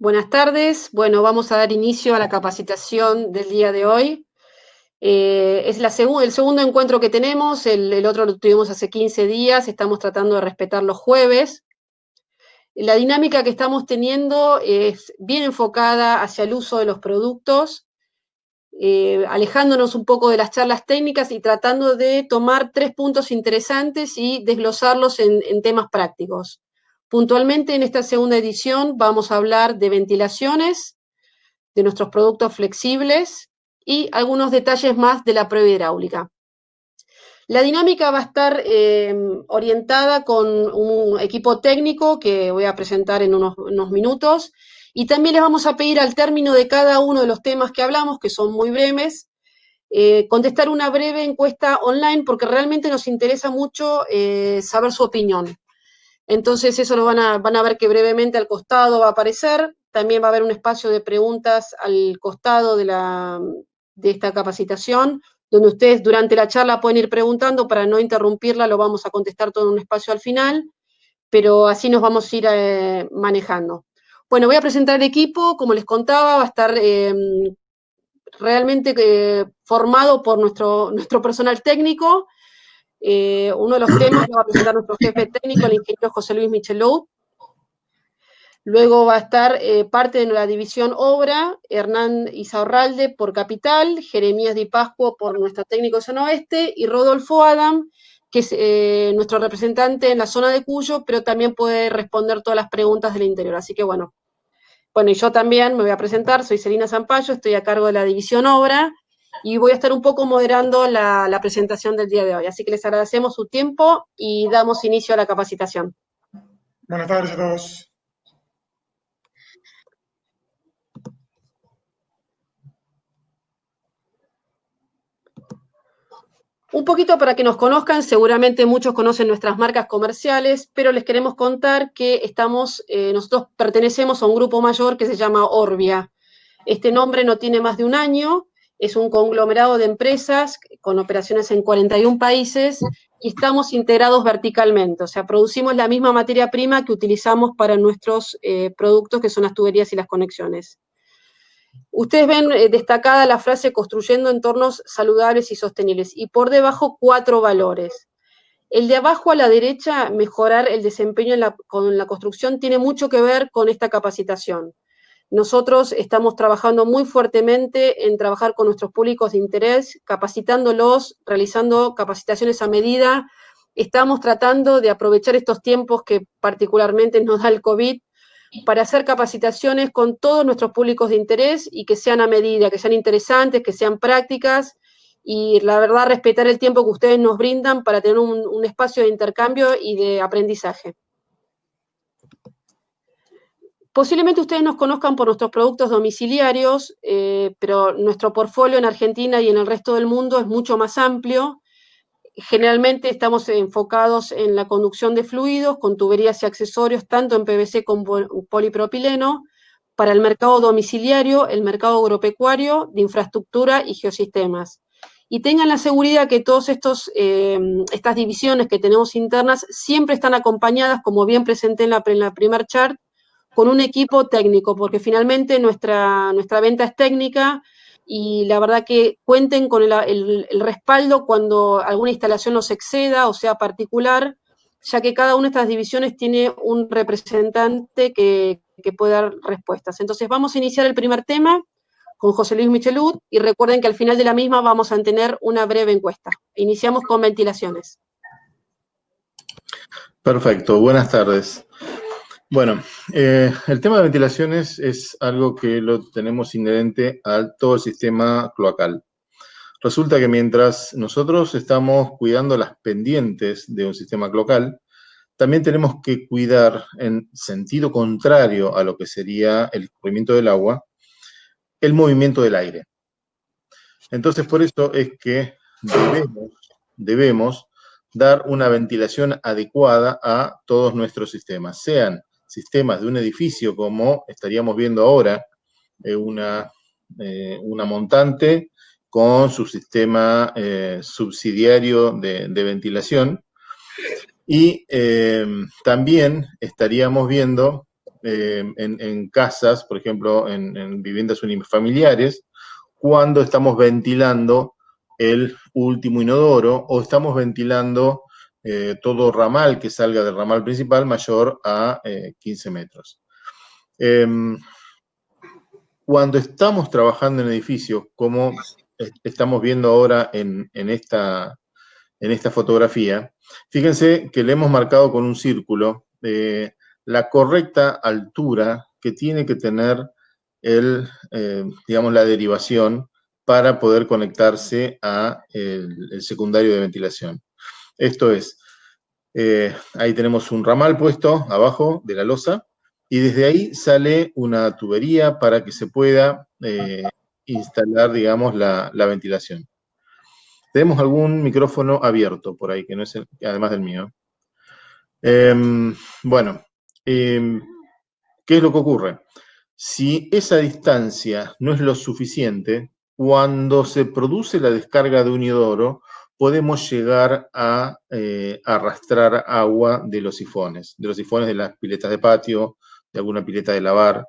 Buenas tardes. Bueno, vamos a dar inicio a la capacitación del día de hoy. Es el segundo encuentro que tenemos, el otro lo tuvimos hace 15 días, estamos tratando de respetar los jueves. La dinámica que estamos teniendo es bien enfocada hacia el uso de los productos, alejándonos un poco de las charlas técnicas y tratando de tomar 3 puntos interesantes y desglosarlos en temas prácticos. Puntualmente en esta segunda edición vamos a hablar de ventilaciones, de nuestros productos flexibles y algunos detalles más de la prueba hidráulica. La dinámica va a estar orientada con un equipo técnico que voy a presentar en unos minutos, y también les vamos a pedir al término de cada uno de los temas que hablamos, que son muy breves, contestar una breve encuesta online, porque realmente nos interesa mucho saber su opinión. Entonces eso lo van a ver que brevemente al costado va a aparecer. También va a haber un espacio de preguntas al costado de esta capacitación, donde ustedes durante la charla pueden ir preguntando. Para no interrumpirla, lo vamos a contestar todo en un espacio al final, pero así nos vamos a ir manejando. Bueno, voy a presentar el equipo. Como les contaba, va a estar realmente formado por nuestro personal técnico. Uno de los temas lo va a presentar nuestro jefe técnico, el ingeniero José Luis Michelou. Luego va a estar parte de la división obra, Hernán Izaurralde por Capital, Jeremías Di Pascuo por nuestro técnico de zona oeste, y Rodolfo Adam, que es nuestro representante en la zona de Cuyo, pero también puede responder todas las preguntas del interior. Así que bueno, y yo también me voy a presentar, soy Celina Zampayo, estoy a cargo de la división obra, y voy a estar un poco moderando la presentación del día de hoy. Así que les agradecemos su tiempo y damos inicio a la capacitación. Buenas tardes a todos. Un poquito para que nos conozcan, seguramente muchos conocen nuestras marcas comerciales, pero les queremos contar que nosotros pertenecemos a un grupo mayor que se llama Orbia. Este nombre no tiene más de un año, es un conglomerado de empresas con operaciones en 41 países y estamos integrados verticalmente, o sea, producimos la misma materia prima que utilizamos para nuestros productos, que son las tuberías y las conexiones. Ustedes ven destacada la frase construyendo entornos saludables y sostenibles, y por debajo 4 valores. El de abajo a la derecha, mejorar el desempeño con la construcción, tiene mucho que ver con esta capacitación. Nosotros estamos trabajando muy fuertemente en trabajar con nuestros públicos de interés, capacitándolos, realizando capacitaciones a medida. Estamos tratando de aprovechar estos tiempos que particularmente nos da el COVID para hacer capacitaciones con todos nuestros públicos de interés y que sean a medida, que sean interesantes, que sean prácticas, y la verdad respetar el tiempo que ustedes nos brindan para tener un espacio de intercambio y de aprendizaje. Posiblemente ustedes nos conozcan por nuestros productos domiciliarios, pero nuestro portfolio en Argentina y en el resto del mundo es mucho más amplio. Generalmente estamos enfocados en la conducción de fluidos con tuberías y accesorios, tanto en PVC como polipropileno, para el mercado domiciliario, el mercado agropecuario, de infraestructura y geosistemas. Y tengan la seguridad que todas estas divisiones que tenemos internas siempre están acompañadas, como bien presenté en la primer chart, con un equipo técnico, porque finalmente nuestra venta es técnica, y la verdad que cuenten con el respaldo cuando alguna instalación los exceda o sea particular, ya que cada una de estas divisiones tiene un representante que puede dar respuestas. Entonces vamos a iniciar el primer tema con José Luis Michelou, y recuerden que al final de la misma vamos a tener una breve encuesta. Iniciamos con ventilaciones. Perfecto, buenas tardes. Bueno, el tema de ventilaciones es algo que lo tenemos inherente a todo el sistema cloacal. Resulta que mientras nosotros estamos cuidando las pendientes de un sistema cloacal, también tenemos que cuidar en sentido contrario a lo que sería el escurrimiento del agua, el movimiento del aire. Entonces, por eso es que debemos dar una ventilación adecuada a todos nuestros sistemas, sean sistemas de un edificio, como estaríamos viendo ahora, una montante con su sistema subsidiario de ventilación, y también estaríamos viendo en casas, por ejemplo, en viviendas unifamiliares, cuando estamos ventilando el último inodoro o estamos ventilando todo ramal que salga del ramal principal mayor a 15 metros. Cuando estamos trabajando en edificios, como estamos viendo ahora en esta fotografía, fíjense que le hemos marcado con un círculo la correcta altura que tiene que tener digamos, la derivación para poder conectarse a el secundario de ventilación. Esto es, ahí tenemos un ramal puesto abajo de la losa, y desde ahí sale una tubería para que se pueda instalar, digamos, la ventilación. Tenemos algún micrófono abierto por ahí, que no es además del mío. Bueno, ¿qué es lo que ocurre? Si esa distancia no es lo suficiente, cuando se produce la descarga de un inodoro, podemos llegar a arrastrar agua de los sifones de las piletas de patio, de alguna pileta de lavar,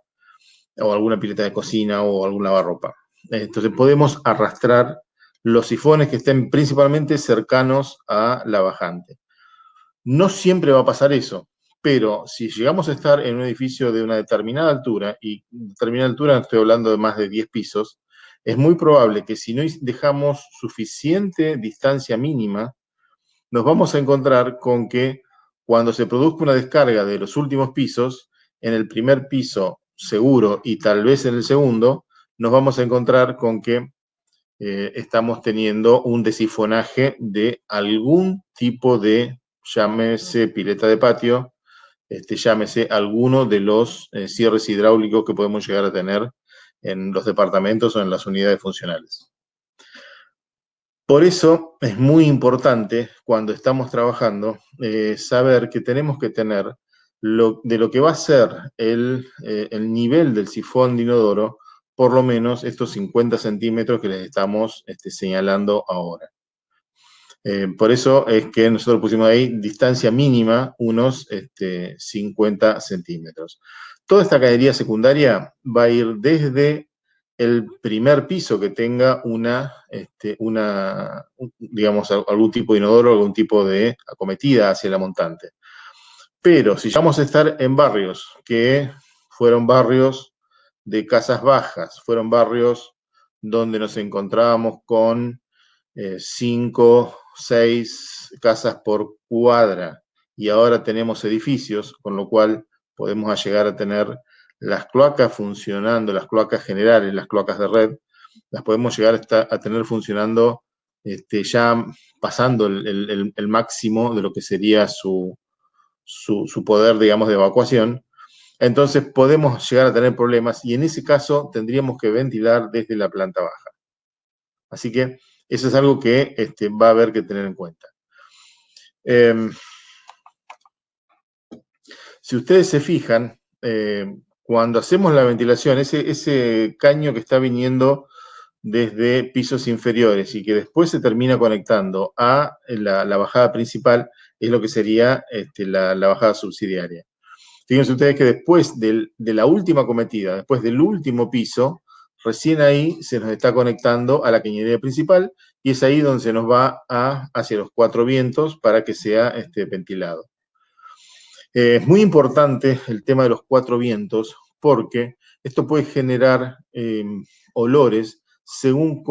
o alguna pileta de cocina, o algún lavarropa. Entonces podemos arrastrar los sifones que estén principalmente cercanos a la bajante. No siempre va a pasar eso, pero si llegamos a estar en un edificio de una determinada altura, y determinada altura estoy hablando de más de 10 pisos, es muy probable que si no dejamos suficiente distancia mínima, nos vamos a encontrar con que cuando se produzca una descarga de los últimos pisos, en el primer piso seguro y tal vez en el segundo, nos vamos a encontrar con que estamos teniendo un desifonaje de algún tipo de, llámese pileta de patio, llámese alguno de los cierres hidráulicos que podemos llegar a tener en los departamentos o en las unidades funcionales. Por eso es muy importante, cuando estamos trabajando, saber que tenemos que tener de lo que va a ser el nivel del sifón de inodoro, por lo menos estos 50 centímetros que les estamos señalando ahora. Por eso es que nosotros pusimos ahí distancia mínima, unos 50 centímetros. Toda esta cañería secundaria va a ir desde el primer piso que tenga digamos, algún tipo de inodoro, algún tipo de acometida hacia la montante. Pero si vamos a estar en barrios que fueron barrios de casas bajas, fueron barrios donde nos encontrábamos con 5, 6 casas por cuadra, y ahora tenemos edificios, con lo cual podemos llegar a tener las cloacas funcionando, las cloacas generales, las cloacas de red, las podemos llegar a tener funcionando ya pasando el máximo de lo que sería su poder, digamos, de evacuación. Entonces podemos llegar a tener problemas, y en ese caso tendríamos que ventilar desde la planta baja. Así que eso es algo que va a haber que tener en cuenta. Si ustedes se fijan, cuando hacemos la ventilación, ese caño que está viniendo desde pisos inferiores y que después se termina conectando a la bajada principal, es lo que sería la bajada subsidiaria. Fíjense ustedes que después de la última cometida, después del último piso, recién ahí se nos está conectando a la cañería principal, y es ahí donde se nos va hacia los 4 vientos para que sea ventilado. Es muy importante el tema de los 4 vientos, porque esto puede generar olores según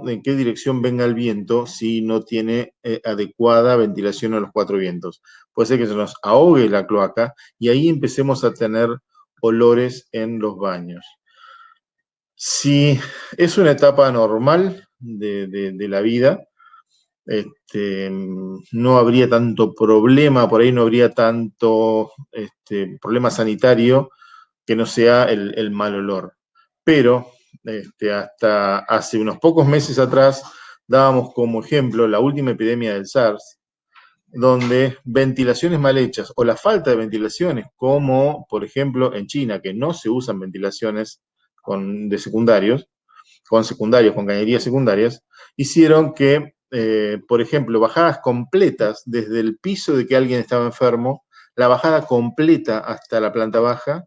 en qué dirección venga el viento, si no tiene adecuada ventilación a los 4 vientos. Puede ser que se nos ahogue la cloaca y ahí empecemos a tener olores en los baños. Si es una etapa normal de la vida, no habría tanto problema, por ahí no habría tanto problema sanitario que no sea el mal olor. Pero hasta hace unos pocos meses atrás dábamos como ejemplo la última epidemia del SARS, donde ventilaciones mal hechas o la falta de ventilaciones, como por ejemplo en China, que no se usan ventilaciones con cañerías secundarias, hicieron que, por ejemplo, bajadas completas desde el piso de que alguien estaba enfermo, la bajada completa hasta la planta baja,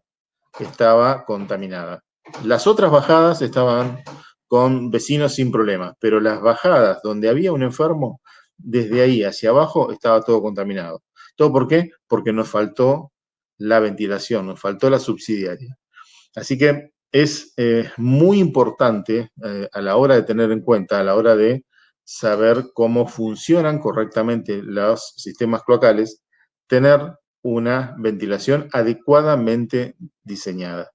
estaba contaminada. Las otras bajadas estaban con vecinos sin problemas, pero las bajadas donde había un enfermo, desde ahí hacia abajo estaba todo contaminado. ¿Todo por qué? Porque nos faltó la ventilación, nos faltó la subsidiaria. Así que es muy importante a la hora de tener en cuenta, a la hora de saber cómo funcionan correctamente los sistemas cloacales, tener una ventilación adecuadamente diseñada.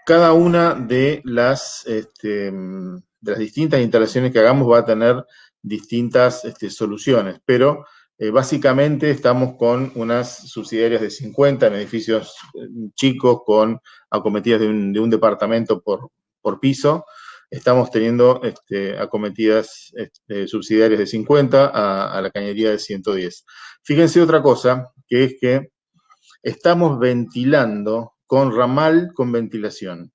Cada una de las distintas instalaciones que hagamos va a tener distintas soluciones, pero básicamente estamos con unas subsidiarias de 50 en edificios chicos con acometidas de un departamento por piso. Estamos teniendo acometidas subsidiarias de 50 a la cañería de 110. Fíjense otra cosa, que es que estamos ventilando con ramal con ventilación.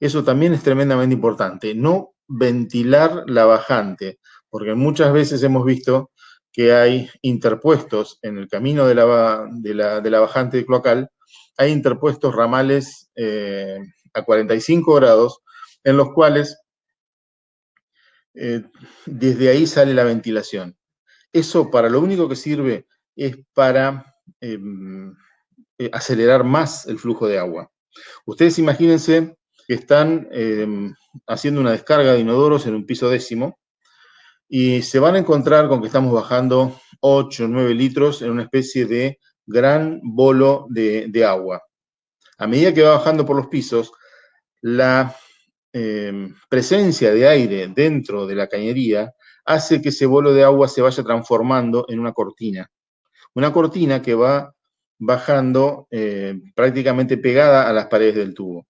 Eso también es tremendamente importante. No ventilar la bajante, porque muchas veces hemos visto que hay interpuestos en el camino de la bajante cloacal, hay interpuestos ramales a 45 grados, en los cuales desde ahí sale la ventilación. Eso para lo único que sirve es para acelerar más el flujo de agua. Ustedes imagínense que están haciendo una descarga de inodoros en un piso décimo y se van a encontrar con que estamos bajando 8 o 9 litros en una especie de gran bolo de agua. A medida que va bajando por los pisos, la presencia de aire dentro de la cañería hace que ese bolo de agua se vaya transformando en una cortina. Una cortina que va bajando prácticamente pegada a las paredes del tubo.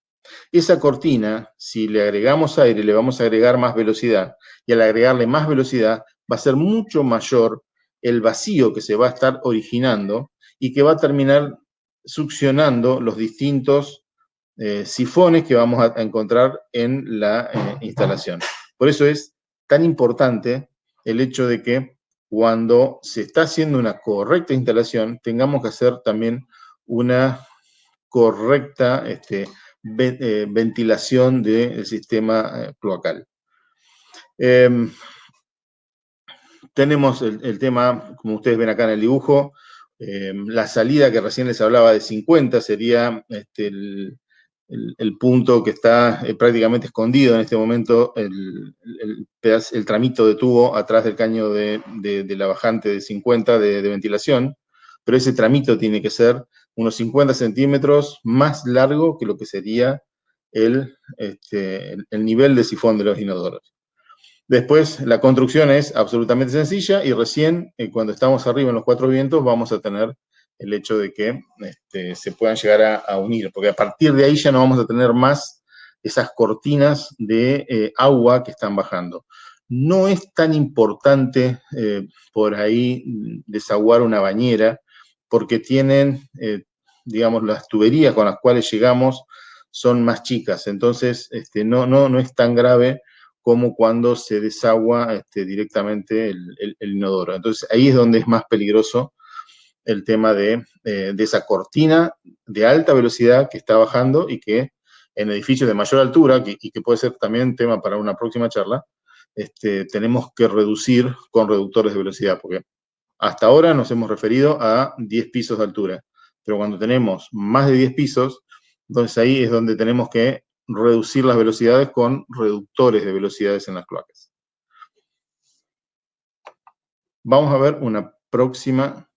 Esa cortina, si le agregamos aire, le vamos a agregar más velocidad, y al agregarle más velocidad va a ser mucho mayor el vacío que se va a estar originando y que va a terminar succionando los distintos sifones que vamos a encontrar en la instalación. Por eso es tan importante el hecho de que cuando se está haciendo una correcta instalación, tengamos que hacer también una correcta ventilación del sistema cloacal. Tenemos el tema, como ustedes ven acá en el dibujo, la salida que recién les hablaba de 50 sería el punto que está prácticamente escondido en este momento, el tramito de tubo atrás del caño de la bajante de 50 de ventilación, pero ese tramito tiene que ser unos 50 centímetros más largo que lo que sería el nivel de sifón de los inodoros. Después, la construcción es absolutamente sencilla y recién, cuando estamos arriba en los 4 vientos, vamos a tener el hecho de que se puedan llegar a unir, porque a partir de ahí ya no vamos a tener más esas cortinas de agua que están bajando. No es tan importante por ahí desaguar una bañera, porque tienen, digamos, las tuberías con las cuales llegamos son más chicas, entonces no es tan grave como cuando se desagua directamente el inodoro. Entonces ahí es donde es más peligroso el tema de esa cortina de alta velocidad que está bajando y que en edificios de mayor altura, y que puede ser también tema para una próxima charla, tenemos que reducir con reductores de velocidad, porque hasta ahora nos hemos referido a 10 pisos de altura, pero cuando tenemos más de 10 pisos, entonces ahí es donde tenemos que reducir las velocidades con reductores de velocidades en las cloacas. Vamos a ver una próxima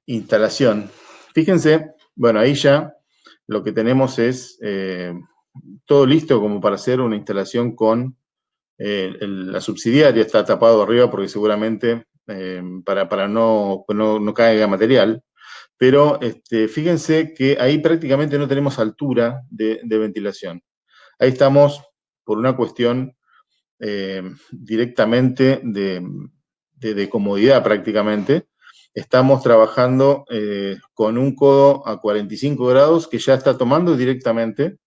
instalación. Fíjense, bueno, ahí ya lo que tenemos es todo listo como para hacer una instalación con la subsidiaria. Está tapado arriba porque seguramente para no caiga material. Pero fíjense que ahí prácticamente no tenemos altura de ventilación. Ahí estamos por una cuestión directamente de comodidad prácticamente. Estamos trabajando con un codo a 45 grados que ya está tomando directamente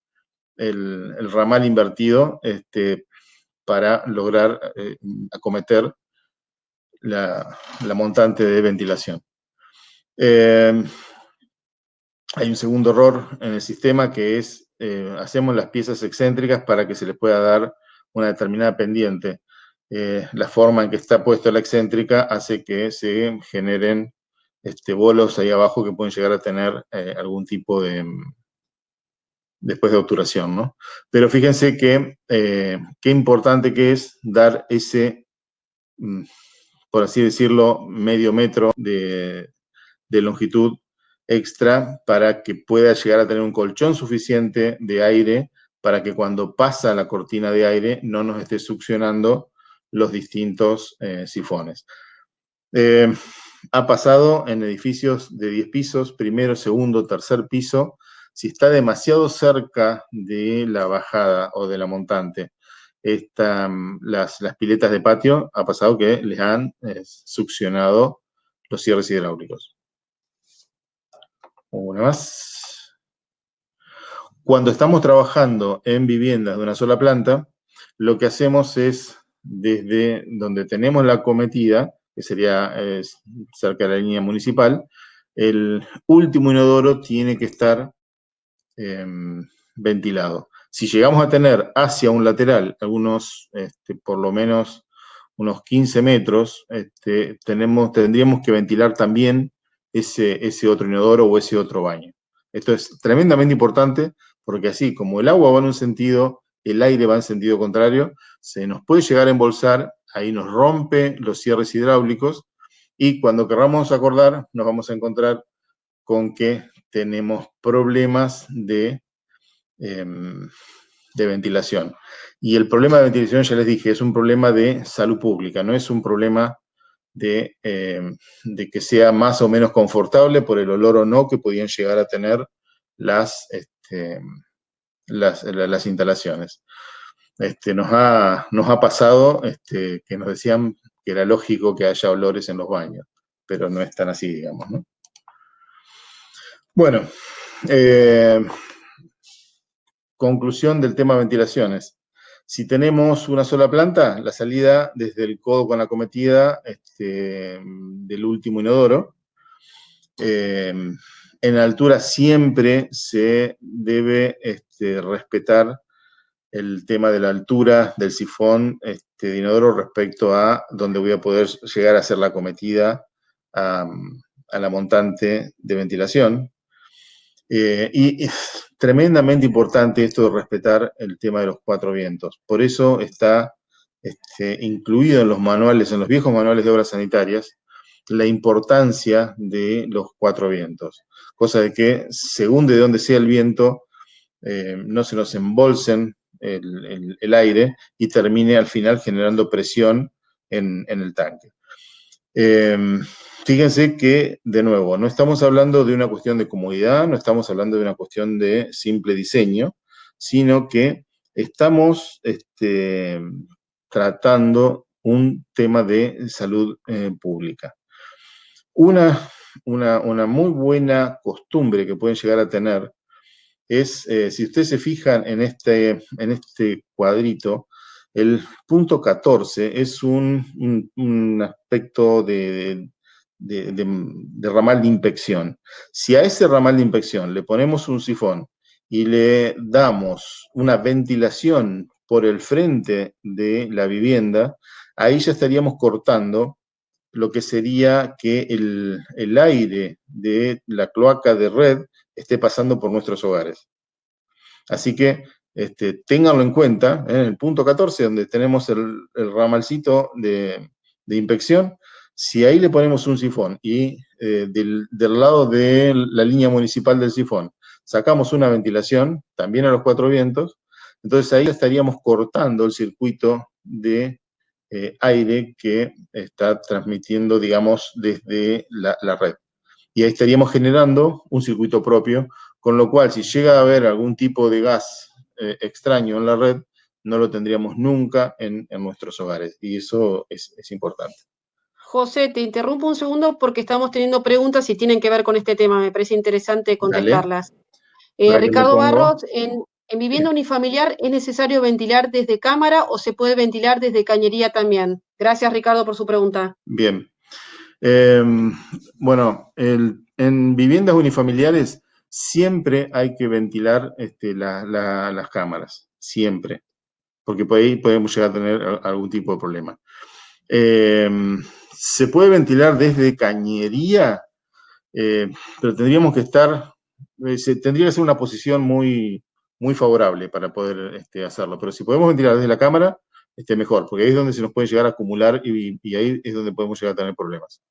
el ramal invertido para lograr acometer la montante de ventilación. Hay un segundo error en el sistema que es, hacemos las piezas excéntricas para que se les pueda dar una determinada pendiente. La forma en que está puesta la excéntrica hace que se generen bolos ahí abajo que pueden llegar a tener algún tipo de, después de obturación, ¿no? Pero fíjense que qué importante que es dar ese, por así decirlo, medio metro de longitud extra para que pueda llegar a tener un colchón suficiente de aire para que cuando pasa la cortina de aire no nos esté succionando los distintos sifones. Ha pasado en edificios de 10 pisos, primero, segundo, tercer piso, si está demasiado cerca de la bajada o de la montante, las piletas de patio, ha pasado que les han succionado los cierres hidráulicos. Una más. Cuando estamos trabajando en viviendas de una sola planta, lo que hacemos es, desde donde tenemos la acometida, que sería cerca de la línea municipal, el último inodoro tiene que estar ventilado. Si llegamos a tener hacia un lateral, algunos, por lo menos unos 15 metros, tendríamos que ventilar también ese otro inodoro o ese otro baño. Esto es tremendamente importante porque así como el agua va en un sentido, el aire va en sentido contrario, se nos puede llegar a embolsar, ahí nos rompe los cierres hidráulicos y cuando querramos acordar nos vamos a encontrar con que tenemos problemas de ventilación. Y el problema de ventilación, ya les dije, es un problema de salud pública, no es un problema de que sea más o menos confortable por el olor o no que podían llegar a tener las instalaciones. Nos ha pasado que nos decían que era lógico que haya olores en los baños, pero no es tan así, digamos, ¿no? Bueno, conclusión del tema ventilaciones. Si tenemos una sola planta, la salida desde el codo con la acometida del último inodoro. En altura siempre se debe respetar el tema de la altura del sifón de inodoro respecto a donde voy a poder llegar a hacer la acometida a la montante de ventilación. Y es tremendamente importante esto de respetar el tema de los 4 vientos. Por eso está incluido en los manuales, en los viejos manuales de obras sanitarias, la importancia de los 4 vientos. Cosa de que, según de dónde sea el viento, no se nos embolsen el aire y termine al final generando presión en el tanque. Fíjense que, de nuevo, no estamos hablando de una cuestión de comodidad, no estamos hablando de una cuestión de simple diseño, sino que estamos tratando un tema de salud pública. Una muy buena costumbre que pueden llegar a tener es, si ustedes se fijan en este cuadrito, el punto 14 es un aspecto de ramal de inspección. Si a ese ramal de inspección le ponemos un sifón y le damos una ventilación por el frente de la vivienda, ahí ya estaríamos cortando lo que sería que el aire de la cloaca de red esté pasando por nuestros hogares. Así que ténganlo en cuenta, en el punto 14, donde tenemos el ramalcito de inspección, si ahí le ponemos un sifón y del lado de la línea municipal del sifón sacamos una ventilación, también a los 4 vientos, entonces ahí estaríamos cortando el circuito de aire que está transmitiendo, digamos, desde la red. Y ahí estaríamos generando un circuito propio, con lo cual, si llega a haber algún tipo de gas extraño en la red, no lo tendríamos nunca en nuestros hogares. Y eso es importante. José, te interrumpo un segundo porque estamos teniendo preguntas y tienen que ver con este tema. Me parece interesante contestarlas. Ricardo Barros ¿En vivienda unifamiliar es necesario ventilar desde cámara o se puede ventilar desde cañería también? Gracias, Ricardo, por su pregunta. Bien. Bueno, en viviendas unifamiliares siempre hay que ventilar las cámaras, siempre, porque por ahí podemos llegar a tener algún tipo de problema. ¿Se puede ventilar desde cañería? Pero tendríamos que tendría que ser una posición muy, muy favorable para poder hacerlo. Pero si podemos ventilar desde la cámara, mejor, porque ahí es donde se nos puede llegar a acumular y ahí es donde podemos llegar a tener problemas.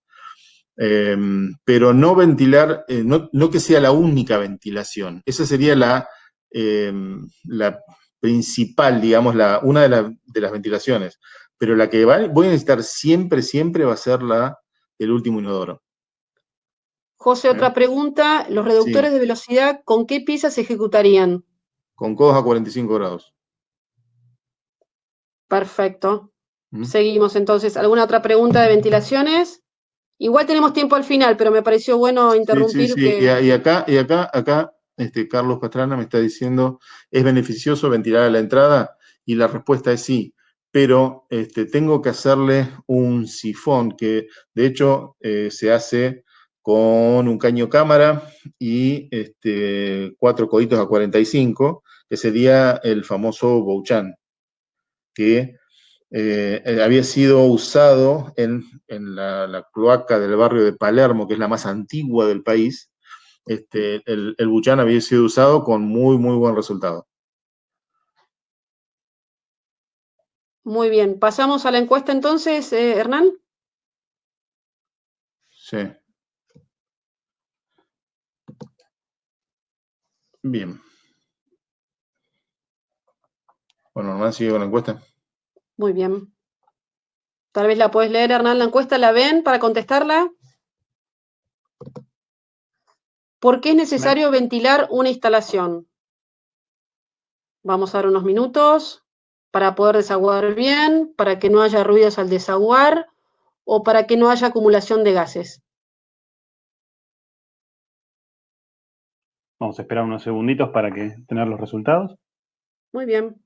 Pero no ventilar, no que sea la única ventilación. Esa sería la principal, digamos, una de las ventilaciones. Pero la que voy a necesitar siempre, siempre va a ser el último inodoro. José, otra pregunta. ¿Los reductores de velocidad con qué piezas se ejecutarían? Con codos a 45 grados. Perfecto. Seguimos entonces. ¿Alguna otra pregunta de ventilaciones? Igual tenemos tiempo al final, pero me pareció bueno interrumpir. Sí. Y acá, Carlos Pastrana me está diciendo, ¿es beneficioso ventilar a la entrada? Y la respuesta es sí, pero tengo que hacerle un sifón, que de hecho se hace con un caño cámara y 4 coditos a 45, que sería el famoso Bouchan, que había sido usado en la cloaca del barrio de Palermo, que es la más antigua del país. El Bouchan había sido usado con muy, muy buen resultado. Muy bien. ¿Pasamos a la encuesta entonces, Hernán? Sí. Bien. Bueno, Hernán, sigue con la encuesta. Muy bien. Tal vez la puedes leer, Hernán, la encuesta. ¿La ven para contestarla? ¿Por qué es necesario ventilar una instalación? Vamos a dar unos minutos para poder desaguar bien, para que no haya ruidos al desaguar o para que no haya acumulación de gases. Vamos a esperar unos segunditos para tener los resultados. Muy bien.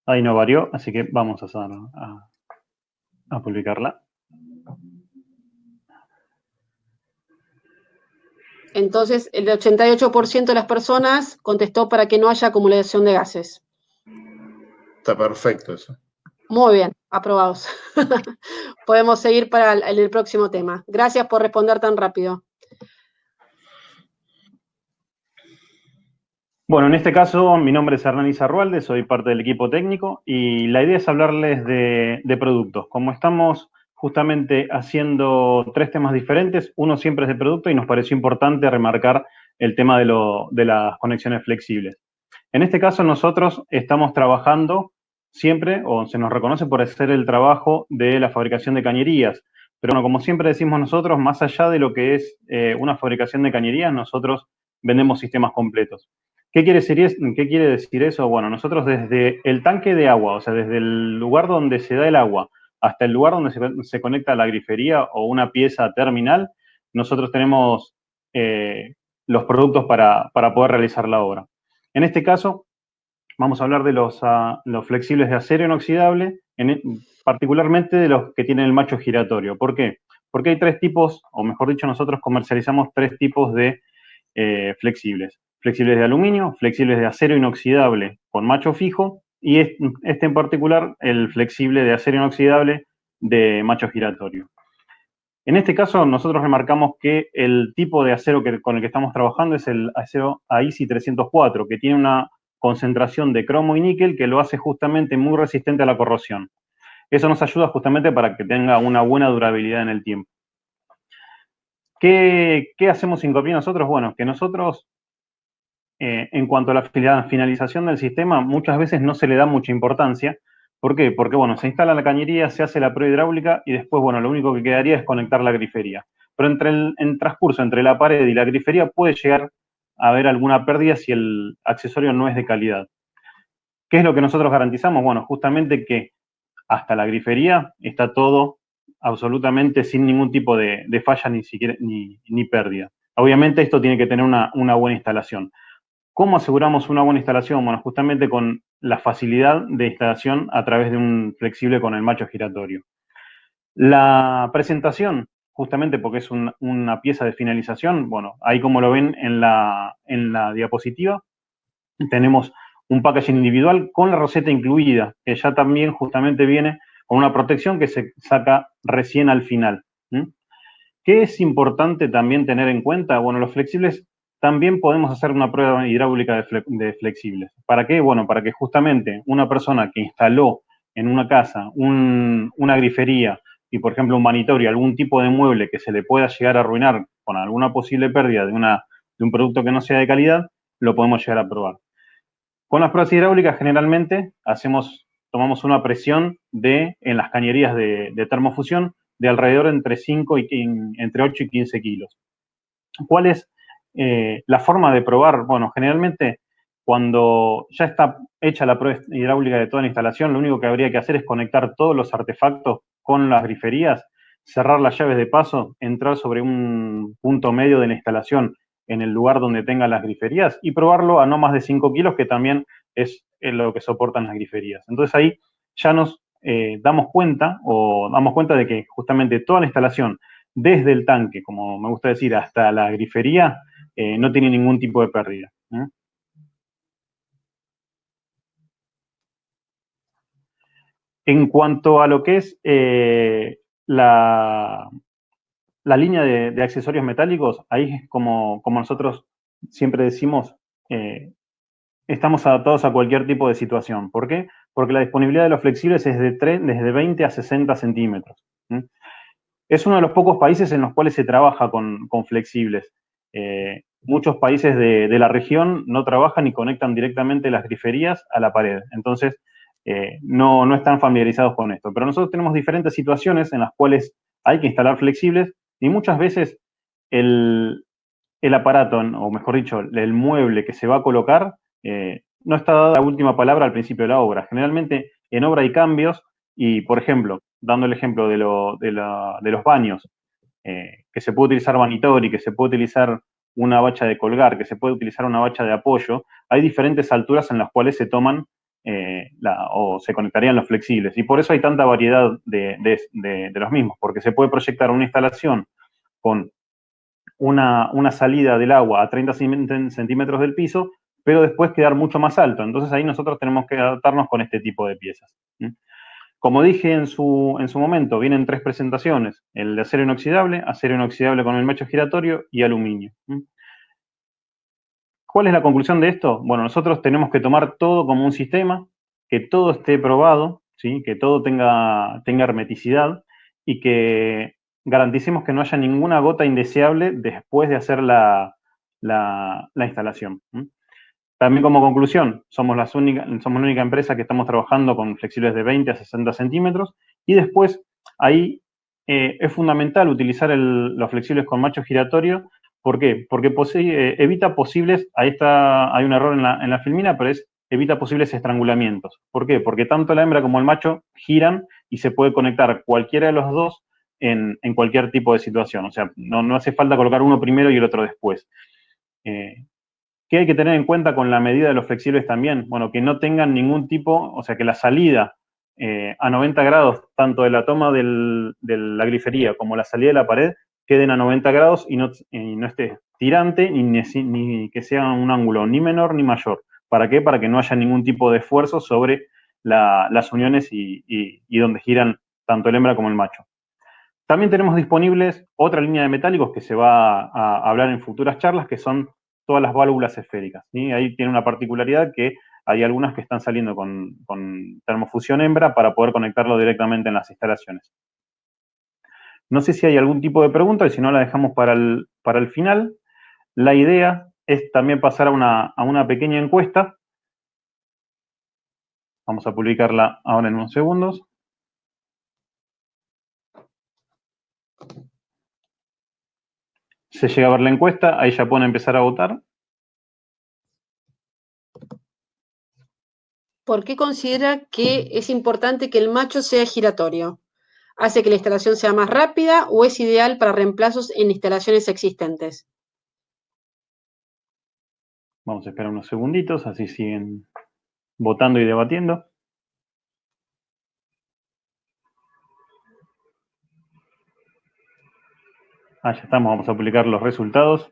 Ahí no varió, así que vamos a publicarla. Entonces, el 88% de las personas contestó para que no haya acumulación de gases. Está perfecto eso. Muy bien, aprobados. Podemos seguir para el próximo tema. Gracias por responder tan rápido. Bueno, en este caso, mi nombre es Hernán Izarrualde, soy parte del equipo técnico y la idea es hablarles de productos. Como estamos justamente haciendo 3 temas diferentes, uno siempre es de producto y nos pareció importante remarcar el tema de las conexiones flexibles. En este caso, nosotros estamos trabajando siempre, o se nos reconoce por hacer el trabajo de la fabricación de cañerías. Pero bueno, como siempre decimos nosotros, más allá de lo que es una fabricación de cañerías, nosotros vendemos sistemas completos. ¿Qué quiere decir eso? Bueno, nosotros desde el tanque de agua, o sea, desde el lugar donde se da el agua hasta el lugar donde se conecta la grifería o una pieza terminal, nosotros tenemos los productos para poder realizar la obra. En este caso, vamos a hablar de los flexibles de acero inoxidable, particularmente de los que tienen el macho giratorio. ¿Por qué? Porque hay 3 tipos, o mejor dicho, nosotros comercializamos 3 tipos de flexibles. Flexibles de aluminio, flexibles de acero inoxidable con macho fijo y este en particular, el flexible de acero inoxidable de macho giratorio. En este caso, nosotros remarcamos que el tipo de acero con el que estamos trabajando es el acero AISI 304, que tiene una concentración de cromo y níquel que lo hace justamente muy resistente a la corrosión. Eso nos ayuda justamente para que tenga una buena durabilidad en el tiempo. ¿Qué hacemos hincapié nosotros? Bueno, que nosotros, en cuanto a la finalización del sistema, muchas veces no se le da mucha importancia. ¿Por qué? Porque, bueno, se instala la cañería, se hace la prueba hidráulica y después, bueno, lo único que quedaría es conectar la grifería. Pero en transcurso entre la pared y la grifería puede llegar a haber alguna pérdida si el accesorio no es de calidad. ¿Qué es lo que nosotros garantizamos? Bueno, justamente que hasta la grifería está todo absolutamente sin ningún tipo de falla ni pérdida. Obviamente esto tiene que tener una buena instalación. ¿Cómo aseguramos una buena instalación? Bueno, justamente con la facilidad de instalación a través de un flexible con el macho giratorio. La presentación, justamente porque es una pieza de finalización, bueno, ahí como lo ven en la diapositiva, tenemos un packaging individual con la roseta incluida, que ya también justamente viene con una protección que se saca recién al final. ¿Qué es importante también tener en cuenta? Bueno, los flexibles también podemos hacer una prueba hidráulica de flexibles. ¿Para qué? Bueno, para que justamente una persona que instaló en una casa una grifería y, por ejemplo, un vanitorio, algún tipo de mueble que se le pueda llegar a arruinar con alguna posible pérdida de un producto que no sea de calidad, lo podemos llegar a probar. Con las pruebas hidráulicas generalmente tomamos una presión en las cañerías de termofusión de alrededor entre 8 y 15 kilos. ¿Cuál es la forma de probar? Bueno, generalmente cuando ya está hecha la prueba hidráulica de toda la instalación, lo único que habría que hacer es conectar todos los artefactos con las griferías, cerrar las llaves de paso, entrar sobre un punto medio de la instalación en el lugar donde tenga las griferías y probarlo a no más de 5 kilos, que también es lo que soportan las griferías. Entonces ahí ya nos damos cuenta de que justamente toda la instalación, desde el tanque, como me gusta decir, hasta la grifería, no tiene ningún tipo de pérdida. En cuanto a lo que es la línea de accesorios metálicos, ahí es como nosotros siempre decimos, estamos adaptados a cualquier tipo de situación. ¿Por qué? Porque la disponibilidad de los flexibles es desde 20 a 60 centímetros. Es uno de los pocos países en los cuales se trabaja con flexibles. Muchos países de la región no trabajan y conectan directamente las griferías a la pared. Entonces, no están familiarizados con esto. Pero nosotros tenemos diferentes situaciones en las cuales hay que instalar flexibles y muchas veces el aparato, o mejor dicho, el mueble que se va a colocar, no está dada la última palabra al principio de la obra. Generalmente en obra hay cambios y, por ejemplo, dando el ejemplo de los baños, que se puede utilizar vanitori, que se puede utilizar una bacha de colgar, que se puede utilizar una bacha de apoyo, hay diferentes alturas en las cuales se toman o se conectarían los flexibles. Y por eso hay tanta variedad de los mismos, porque se puede proyectar una instalación con una salida del agua a 30 centímetros del piso, pero después quedar mucho más alto. Entonces ahí nosotros tenemos que adaptarnos con este tipo de piezas. Como dije en su momento, vienen 3 presentaciones: el de acero inoxidable con el macho giratorio y aluminio. ¿Cuál es la conclusión de esto? Bueno, nosotros tenemos que tomar todo como un sistema, que todo esté probado, ¿sí? Que todo tenga hermeticidad y que garanticemos que no haya ninguna gota indeseable después de hacer la instalación. También como conclusión, somos la única empresa que estamos trabajando con flexibles de 20 a 60 centímetros y después ahí es fundamental utilizar los flexibles con macho giratorio. ¿Por qué? Porque evita posibles, hay un error en la filmina, pero evita posibles estrangulamientos. ¿Por qué? Porque tanto la hembra como el macho giran y se puede conectar cualquiera de los dos en cualquier tipo de situación. O sea, no hace falta colocar uno primero y el otro después. ¿Qué hay que tener en cuenta con la medida de los flexibles también? Bueno, que no tengan ningún tipo, o sea, que la salida a 90 grados, tanto de la toma de la grifería como la salida de la pared, queden a 90 grados y no esté tirante ni que sea un ángulo ni menor ni mayor. ¿Para qué? Para que no haya ningún tipo de esfuerzo sobre las uniones y donde giran tanto el hembra como el macho. También tenemos disponibles otra línea de metálicos que se va a hablar en futuras charlas, que son todas las válvulas esféricas. ¿Sí? Ahí tiene una particularidad que hay algunas que están saliendo con termofusión hembra para poder conectarlo directamente en las instalaciones. No sé si hay algún tipo de pregunta y si no la dejamos para el final. La idea es también pasar a una pequeña encuesta. Vamos a publicarla ahora en unos segundos. Se llega a ver la encuesta, ahí ya pueden empezar a votar. ¿Por qué considera que es importante que el macho sea giratorio? ¿Hace que la instalación sea más rápida o es ideal para reemplazos en instalaciones existentes? Vamos a esperar unos segunditos, así siguen votando y debatiendo. Ya estamos, vamos a publicar los resultados.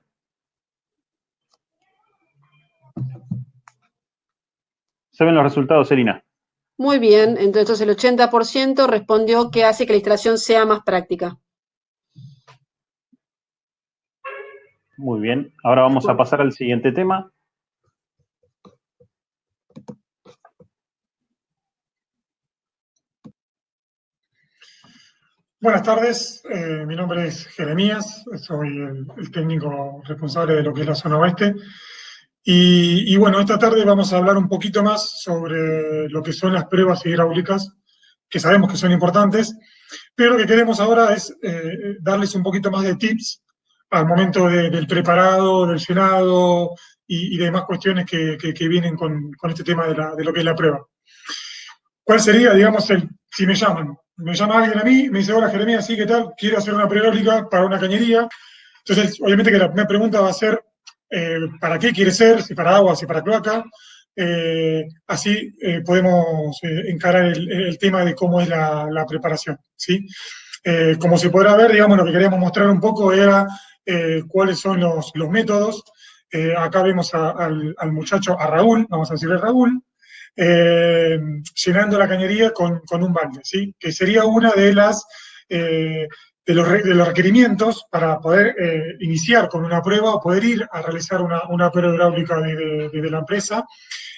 ¿Se ven los resultados, Elina? Muy bien, entonces el 80% respondió que hace que la instalación sea más práctica. Muy bien, ahora vamos a pasar al siguiente tema. Buenas tardes, mi nombre es Jeremías, soy el técnico responsable de lo que es la zona oeste. Y bueno, esta tarde vamos a hablar un poquito más sobre lo que son las pruebas hidráulicas, que sabemos que son importantes, pero lo que queremos ahora es darles un poquito más de tips al momento del preparado, del llenado y demás cuestiones que vienen con este tema de lo que es la prueba. ¿Cuál sería, digamos, si me llama alguien a mí, me dice, hola Jeremías, sí, ¿qué tal? Quiero hacer una prueba hidráulica para una cañería. Entonces, obviamente que la primera pregunta va a ser, ¿para qué quiere ser? Si para agua, si para cloaca. Así podemos encarar el tema de cómo es la preparación, ¿sí? Como se podrá ver, digamos, lo que queríamos mostrar un poco era cuáles son los métodos. Acá vemos al muchacho, a Raúl, vamos a decirle Raúl, llenando la cañería con un balde, ¿sí? Que sería una de las de los requerimientos para poder iniciar con una prueba o poder ir a realizar una prueba hidráulica de la empresa,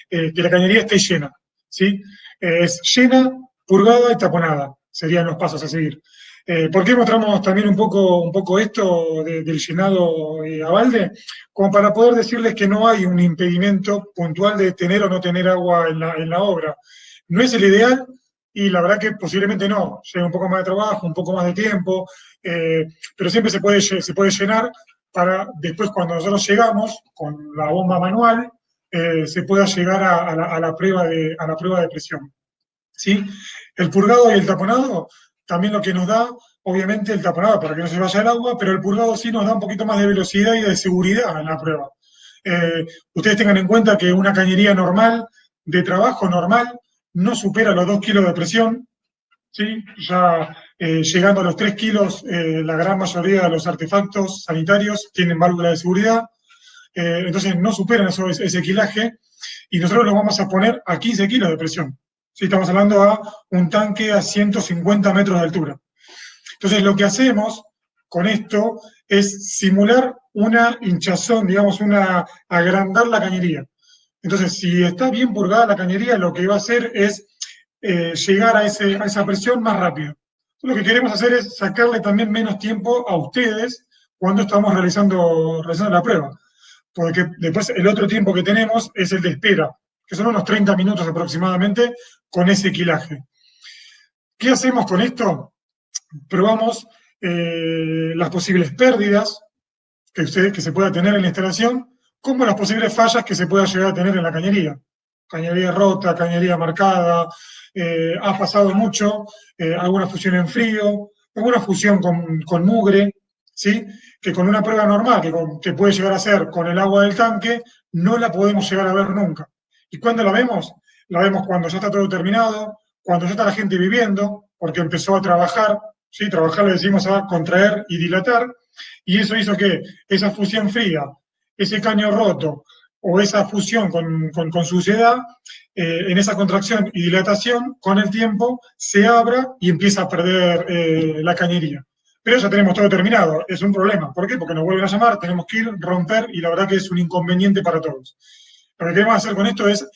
que la cañería esté llena, ¿sí? Es llena, purgada y taponada, serían los pasos a seguir. ¿Por qué mostramos también un poco esto del llenado a balde? Como para poder decirles que no hay un impedimento puntual de tener o no tener agua en la obra. No es el ideal, y la verdad que posiblemente no, lleva un poco más de trabajo, un poco más de tiempo, pero siempre se puede llenar para después cuando nosotros llegamos con la bomba manual, se pueda llegar a la prueba de presión, ¿sí? El purgado y el taponado también lo que nos da, obviamente el taponado para que no se vaya el agua, pero el purgado sí nos da un poquito más de velocidad y de seguridad en la prueba. Ustedes tengan en cuenta que una cañería normal, de trabajo normal, no supera los 2 kilos de presión, ¿sí? Ya llegando a los 3 kilos, la gran mayoría de los artefactos sanitarios tienen válvula de seguridad, entonces no superan ese quilaje, y nosotros los vamos a poner a 15 kilos de presión. ¿Sí? Estamos hablando a un tanque a 150 metros de altura. Entonces lo que hacemos con esto es simular una hinchazón, digamos, agrandar la cañería. Entonces, si está bien purgada la cañería, lo que va a hacer es llegar a esa presión más rápido. Lo que queremos hacer es sacarle también menos tiempo a ustedes cuando estamos realizando la prueba. Porque después el otro tiempo que tenemos es el de espera, que son unos 30 minutos aproximadamente con ese quilaje. ¿Qué hacemos con esto? Probamos las posibles pérdidas que se pueda tener en la instalación, como las posibles fallas que se pueda llegar a tener en la cañería. Cañería rota, cañería marcada, ha pasado mucho, alguna fusión en frío, alguna fusión con mugre, ¿sí? Que con una prueba normal, que puede llegar a ser con el agua del tanque, no la podemos llegar a ver nunca. ¿Y cuándo la vemos? La vemos cuando ya está todo terminado, cuando ya está la gente viviendo, porque empezó a trabajar, ¿sí? Trabajar le decimos a contraer y dilatar, y eso hizo que esa fusión fría, ese caño roto o esa fusión con suciedad, en esa contracción y dilatación, con el tiempo se abra y empieza a perder la cañería. Pero ya tenemos todo terminado, es un problema. ¿Por qué? Porque nos vuelven a llamar, tenemos que ir, romper, y la verdad que es un inconveniente para todos. Lo que queremos hacer con esto es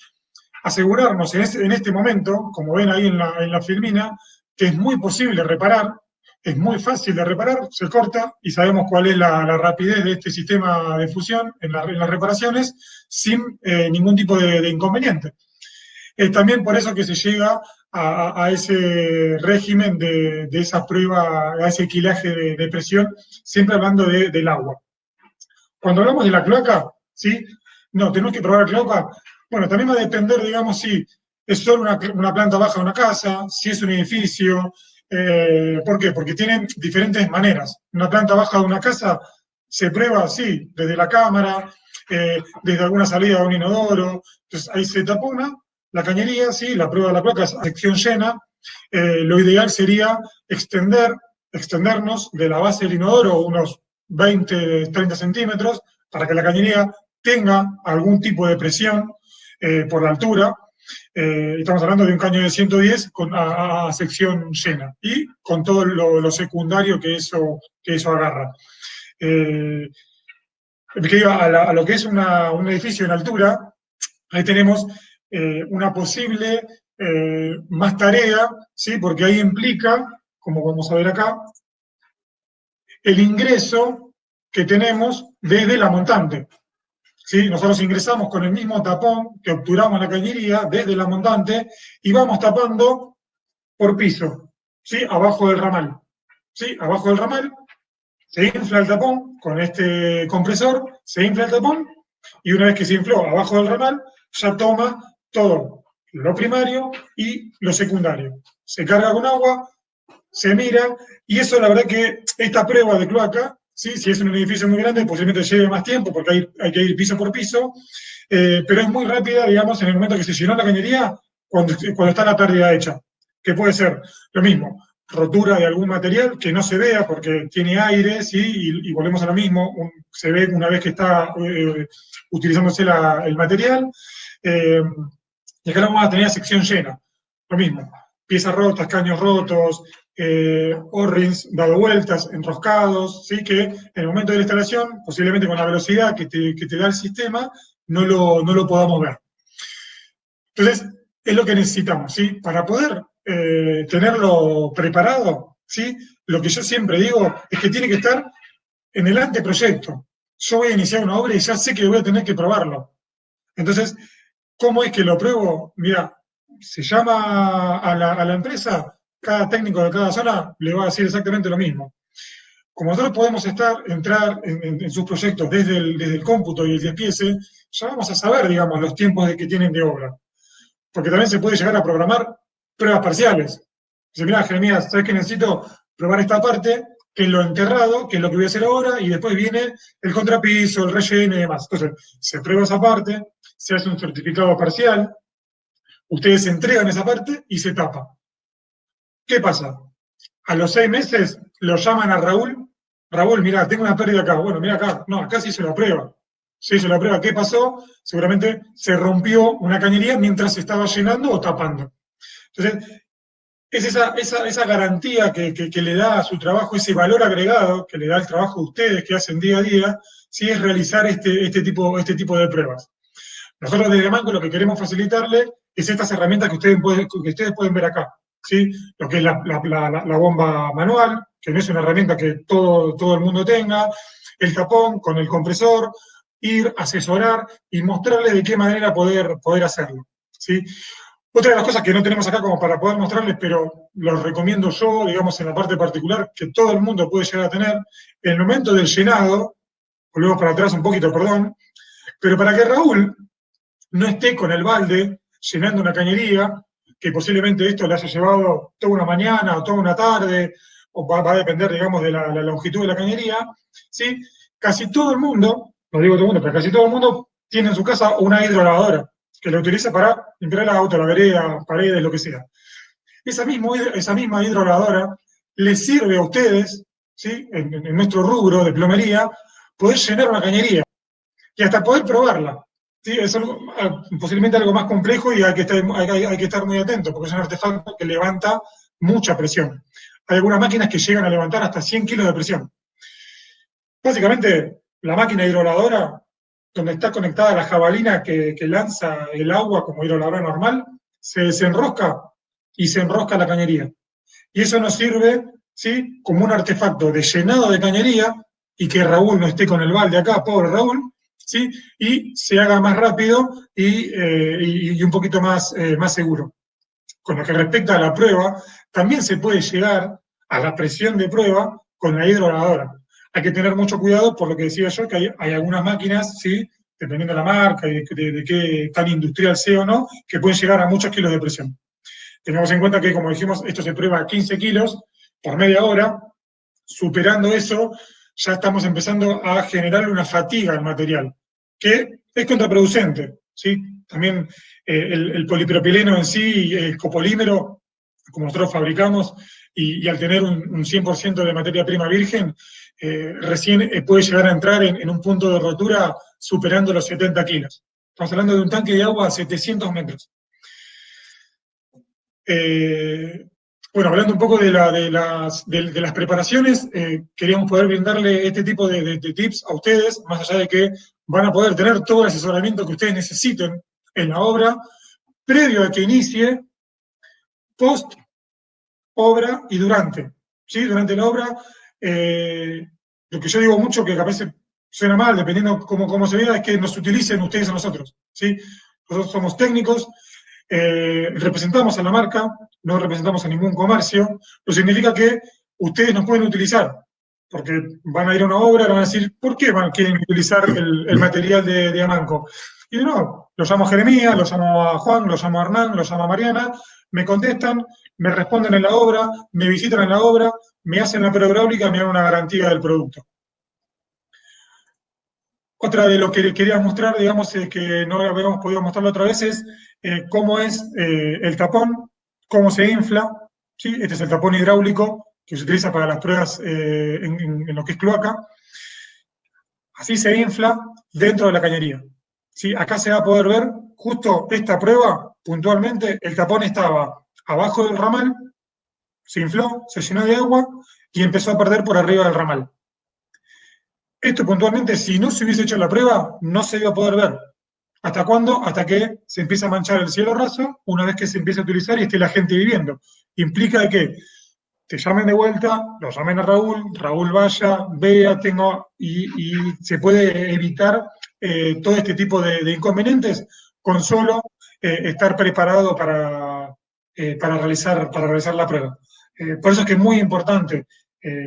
asegurarnos en este momento, como ven ahí en la filmina, que es muy posible reparar, es muy fácil de reparar, se corta y sabemos cuál es la rapidez de este sistema de fusión en las reparaciones sin ningún tipo de inconveniente. También por eso que se llega a ese régimen de esa prueba, a ese quilaje de presión, siempre hablando del agua. Cuando hablamos de la cloaca, ¿sí? No, tenemos que probar la cloaca. Bueno, también va a depender, digamos, si es solo una planta baja de una casa, si es un edificio. ¿Por qué? Porque tienen diferentes maneras. Una planta baja de una casa se prueba así, desde la cámara, desde alguna salida de un inodoro. Entonces ahí se tapona la cañería, ¿sí? La prueba de la placa es a sección llena. Lo ideal sería extendernos de la base del inodoro unos 20, 30 centímetros para que la cañería tenga algún tipo de presión por la altura. Estamos hablando de un caño de 110 a sección llena y con todo lo secundario que eso agarra. Que iba a lo que es un edificio en altura, ahí tenemos una posible más tarea, ¿sí? Porque ahí implica, como vamos a ver acá, el ingreso que tenemos desde la montante. ¿Sí? Nosotros ingresamos con el mismo tapón que obturamos la cañería desde la montante y vamos tapando por piso, ¿sí? Abajo del ramal. ¿Sí? Abajo del ramal se infla el tapón con este compresor, se infla el tapón y una vez que se infló abajo del ramal, ya toma todo lo primario y lo secundario. Se carga con agua, se mira, y eso la verdad que esta prueba de cloaca, ¿sí? Si es un edificio muy grande, posiblemente lleve más tiempo porque hay que ir piso por piso, pero es muy rápida, digamos, en el momento que se llenó la cañería, cuando está la pérdida hecha, que puede ser lo mismo, rotura de algún material que no se vea porque tiene aire, ¿sí? Y volvemos a lo mismo, se ve una vez que está utilizándose el material, y acá vamos a tener sección llena, lo mismo, piezas rotas, caños rotos, O-rings dado vueltas, enroscados, ¿sí? Que en el momento de la instalación, posiblemente con la velocidad que te da el sistema, no lo podamos ver. Entonces, es lo que necesitamos, ¿sí? Para poder tenerlo preparado, ¿sí? Lo que yo siempre digo es que tiene que estar en el anteproyecto. Yo voy a iniciar una obra y ya sé que voy a tener que probarlo. Entonces, ¿cómo es que lo pruebo? Mira, se llama a la empresa, cada técnico de cada zona le va a decir exactamente lo mismo. Como nosotros podemos entrar en sus proyectos desde el cómputo y el despiece, ya vamos a saber, digamos, los tiempos que tienen de obra. Porque también se puede llegar a programar pruebas parciales. Dice, mira, Jeremías, ¿sabes qué necesito? Probar esta parte, que es lo enterrado, que es lo que voy a hacer ahora, y después viene el contrapiso, el relleno y demás. Entonces, se prueba esa parte, se hace un certificado parcial, ustedes entregan esa parte y se tapa. ¿Qué pasa? A los 6 meses lo llaman a Raúl. Raúl, mira, tengo una pérdida acá. Bueno, mira acá. No, acá se hizo la prueba. Se hizo la prueba. ¿Qué pasó? Seguramente se rompió una cañería mientras se estaba llenando o tapando. Entonces, es esa garantía que le da a su trabajo, ese valor agregado que le da el trabajo de ustedes que hacen día a día, sí es realizar este tipo de pruebas. Nosotros desde Manco lo que queremos facilitarle es estas herramientas que ustedes pueden ver acá. ¿Sí? Lo que es la bomba manual, que no es una herramienta que todo el mundo tenga, el tapón con el compresor, ir, asesorar y mostrarles de qué manera poder hacerlo. ¿Sí? Otra de las cosas que no tenemos acá como para poder mostrarles, pero los recomiendo yo, digamos, en la parte particular, que todo el mundo puede llegar a tener, en el momento del llenado, volvemos para atrás un poquito, perdón, pero para que Raúl no esté con el balde llenando una cañería, que posiblemente esto le haya llevado toda una mañana o toda una tarde, o va a depender, digamos, de la longitud de la cañería, ¿sí? Casi todo el mundo, no digo todo el mundo, pero casi todo el mundo tiene en su casa una hidrolavadora, que la utiliza para limpiar el auto, la vereda, paredes, lo que sea. Esa misma hidrolavadora les sirve a ustedes, ¿sí? En nuestro rubro de plomería, poder llenar una cañería y hasta poder probarla. Sí, es posiblemente algo más complejo y hay que estar muy atento, porque es un artefacto que levanta mucha presión. Hay algunas máquinas que llegan a levantar hasta 100 kilos de presión. Básicamente, la máquina hidrolavadora, donde está conectada la jabalina que lanza el agua como hidrolavadora normal, se desenrosca y se enrosca la cañería. Y eso nos sirve, ¿sí? Como un artefacto de llenado de cañería, y que Raúl no esté con el balde acá, pobre Raúl, ¿sí? Y se haga más rápido y un poquito más seguro. Con lo que respecta a la prueba, también se puede llegar a la presión de prueba con la hidrolavadora. Hay que tener mucho cuidado por lo que decía yo, que hay algunas máquinas, ¿sí? Dependiendo de la marca y de qué tan industrial sea o no, que pueden llegar a muchos kilos de presión. Tengamos en cuenta que, como dijimos, esto se prueba a 15 kilos por media hora. Superando eso, ya estamos empezando a generar una fatiga al material. que es contraproducente, ¿sí? También el polipropileno en sí, el copolímero, como nosotros fabricamos, y al tener un 100% de materia prima virgen, recién puede llegar a entrar en un punto de rotura superando los 70 kilos. Estamos hablando de un tanque de agua a 700 metros. Bueno, hablando un poco de las preparaciones, queríamos poder brindarle este tipo de tips a ustedes, más allá de que van a poder tener todo el asesoramiento que ustedes necesiten en la obra, previo a que inicie, post obra y durante. ¿Sí? Durante la obra, lo que yo digo mucho, que a veces suena mal, dependiendo cómo se vea, es que nos utilicen ustedes a nosotros. ¿Sí? Nosotros somos técnicos, representamos a la marca, no representamos a ningún comercio, lo significa que ustedes nos pueden utilizar, porque van a ir a una obra y van a decir, ¿por qué quieren utilizar el material de Amanco? Y no, los llamo a Jeremías, los llamo a Juan, los llamo a Hernán, los llamo a Mariana, me contestan, me responden en la obra, me visitan en la obra, me hacen la hidráulica, me dan una garantía del producto. Otra de lo que quería mostrar, digamos, que no habíamos podido mostrarlo otra vez, es cómo es el tapón, cómo se infla. ¿Sí? Este es el tapón hidráulico que se utiliza para las pruebas en lo que es cloaca. Así se infla dentro de la cañería. ¿Sí? Acá se va a poder ver justo esta prueba, puntualmente, el tapón estaba abajo del ramal, se infló, se llenó de agua y empezó a perder por arriba del ramal. Esto puntualmente, si no se hubiese hecho la prueba, no se iba a poder ver. ¿Hasta cuándo? Hasta que se empieza a manchar el cielo raso, una vez que se empieza a utilizar y esté la gente viviendo. Implica que te llamen de vuelta, lo llamen a Raúl vaya, vea, y se puede evitar todo este tipo de inconvenientes con solo estar preparado para realizar la prueba. Por eso es que es muy importante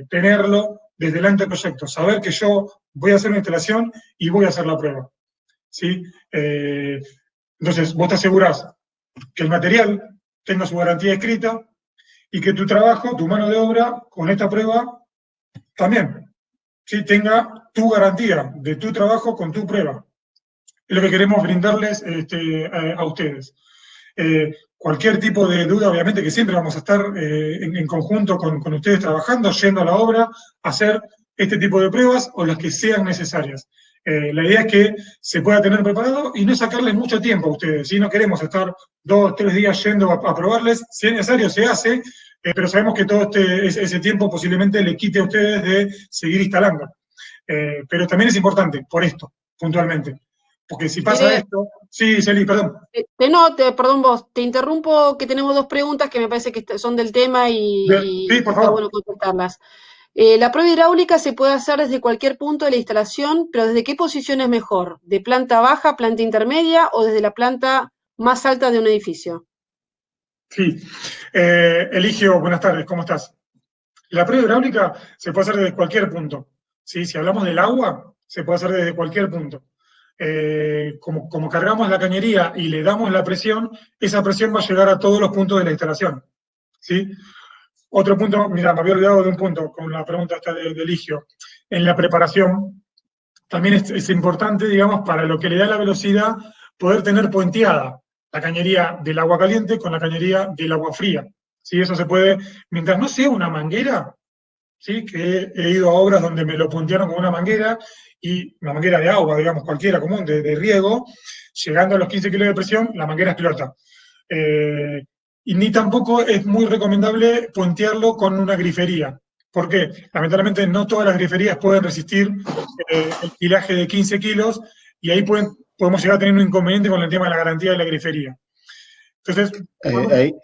tenerlo desde el anteproyecto, saber que yo voy a hacer una instalación y voy a hacer la prueba. ¿Sí? Entonces, vos te asegurás que el material tenga su garantía escrita y que tu trabajo, tu mano de obra, con esta prueba, también, ¿sí? Tenga tu garantía de tu trabajo con tu prueba. Es lo que queremos brindarles a ustedes. Cualquier tipo de duda, obviamente que siempre vamos a estar en conjunto con ustedes trabajando, yendo a la obra, a hacer este tipo de pruebas o las que sean necesarias. La idea es que se pueda tener preparado y no sacarles mucho tiempo a ustedes. ¿Sí? No queremos estar 2 o 3 días yendo a probarles. Si es necesario, se hace, pero sabemos que todo ese tiempo posiblemente le quite a ustedes de seguir instalando. Pero también es importante, por esto, puntualmente. Porque si pasa esto... Sí, Celi, perdón. Perdón vos, te interrumpo, que tenemos 2 preguntas que me parece que son del tema y sí, por favor. Está bueno contestarlas. La prueba hidráulica se puede hacer desde cualquier punto de la instalación, pero ¿desde qué posición es mejor? ¿De planta baja, planta intermedia o desde la planta más alta de un edificio? Sí. Eligio, buenas tardes, ¿cómo estás? La prueba hidráulica se puede hacer desde cualquier punto. ¿Sí? Si hablamos del agua, se puede hacer desde cualquier punto. Como cargamos la cañería y le damos la presión, esa presión va a llegar a todos los puntos de la instalación. ¿Sí? Otro punto, mira, me había olvidado de un punto con la pregunta esta de Eligio. En la preparación, también es importante, digamos, para lo que le da la velocidad, poder tener puenteada la cañería del agua caliente con la cañería del agua fría. ¿Sí? Eso se puede, mientras no sea una manguera, ¿sí? Que he ido a obras donde me lo puntearon con una manguera de agua, digamos, cualquiera común, de riego, llegando a los 15 kilos de presión, la manguera explota. Y ni tampoco es muy recomendable puentearlo con una grifería. ¿Por qué? Lamentablemente no todas las griferías pueden resistir el kilaje de 15 kilos y ahí podemos llegar a tener un inconveniente con el tema de la garantía de la grifería. Entonces,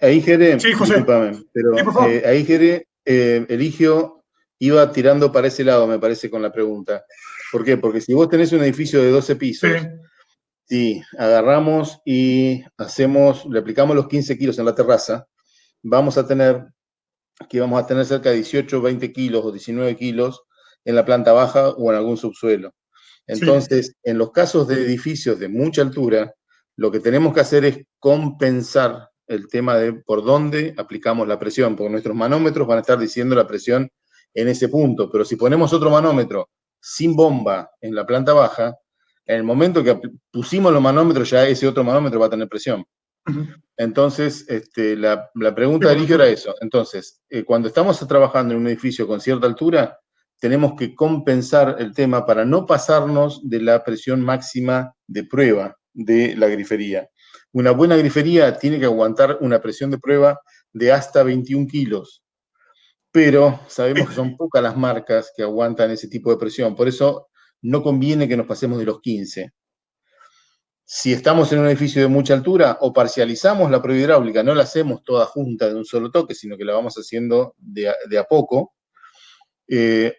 ahí Jere, sí, José. discúlpame, pero sí, por favor. ahí Jere, Eligio iba tirando para ese lado, me parece, con la pregunta. ¿Por qué? Porque si vos tenés un edificio de 12 pisos, y agarramos y le aplicamos los 15 kilos en la terraza, vamos a tener cerca de 18, 20 kilos o 19 kilos en la planta baja o en algún subsuelo. Entonces, en los casos de edificios de mucha altura, lo que tenemos que hacer es compensar el tema de por dónde aplicamos la presión, porque nuestros manómetros van a estar diciendo la presión en ese punto, pero si ponemos otro manómetro sin bomba en la planta baja, En el momento que pusimos los manómetros, ya ese otro manómetro va a tener presión. Entonces, la pregunta de Eligio era eso. Entonces, cuando estamos trabajando en un edificio con cierta altura, tenemos que compensar el tema para no pasarnos de la presión máxima de prueba de la grifería. Una buena grifería tiene que aguantar una presión de prueba de hasta 21 kilos, pero sabemos que son pocas las marcas que aguantan ese tipo de presión, por eso no conviene que nos pasemos de los 15. Si estamos en un edificio de mucha altura, o parcializamos la prueba hidráulica, no la hacemos toda junta de un solo toque, sino que la vamos haciendo de a poco,